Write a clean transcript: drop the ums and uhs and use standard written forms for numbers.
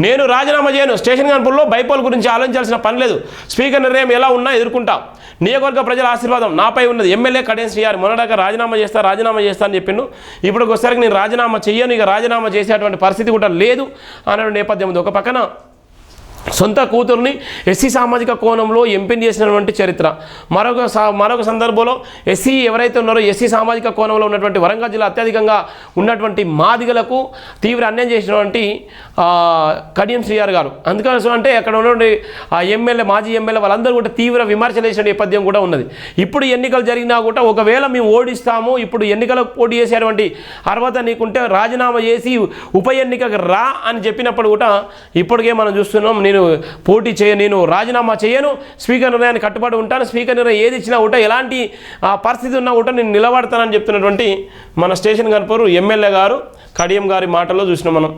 నేను రాజీనామా చేయను. స్టేషన్ గన్పూర్లో బైపోల్ గురించి ఆలోచించాల్సిన పని లేదు. స్పీకర్ నిర్ణయం ఎలా ఉన్నా ఎదుర్కొంటా. నియోజకవర్గ ప్రజల ఆశీర్వాదం నాపై ఉన్నది. ఎమ్మెల్యే కడియం శ్రీహరి మొన్నదాకా రాజీనామా చేస్తా అని చెప్పిండు. ఇప్పుడు ఒకసారికి నేను రాజీనామా చెయ్యను, ఇక రాజీనామా చేసేటువంటి పరిస్థితి కూడా లేదు అనే నేపథ్యం ఉంది. ఒక పక్కన సొంత కూతుర్ని ఎస్సీ సామాజిక కోణంలో ఎంపిక చేసినటువంటి చరిత్ర. మరొక సందర్భంలో ఎస్సీ ఎవరైతే ఉన్నారో ఎస్సీ సామాజిక కోణంలో ఉన్నటువంటి వరంగల్ జిల్లా అత్యధికంగా ఉన్నటువంటి మాదిగలకు తీవ్ర అన్యాయం చేసినటువంటి కడియం శ్రీహరి గారు. అందుకని అంటే అక్కడ ఉన్నటువంటి ఎమ్మెల్యే మాజీ ఎమ్మెల్యే వాళ్ళందరూ కూడా తీవ్ర విమర్శలు చేసిన నేపథ్యం కూడా ఉన్నది. ఇప్పుడు ఎన్నికలు జరిగినా కూడా ఒకవేళ మేము ఓడిస్తాము, ఇప్పుడు ఎన్నికలకు పోటీ చేసేటువంటి అర్హత నీకుంటే రాజీనామా చేసి ఉప ఎన్నికకు రా అని చెప్పినప్పుడు కూడా ఇప్పటికే మనం చూస్తున్నాం. నేను రాజీనామా చేయను, స్పీకర్ నిర్ణయాన్ని కట్టుబడి ఉంటాను, స్పీకర్ నిర్ణయం ఏది ఇచ్చినా కూడా ఎలాంటి పరిస్థితి ఉన్నా కూడా నేను నిలబడతానని చెప్తున్నటువంటి మన స్టేషన్ గన్పూర్ ఎమ్మెల్యే గారు కడియం గారి మాటల్లో చూసినాం మనం.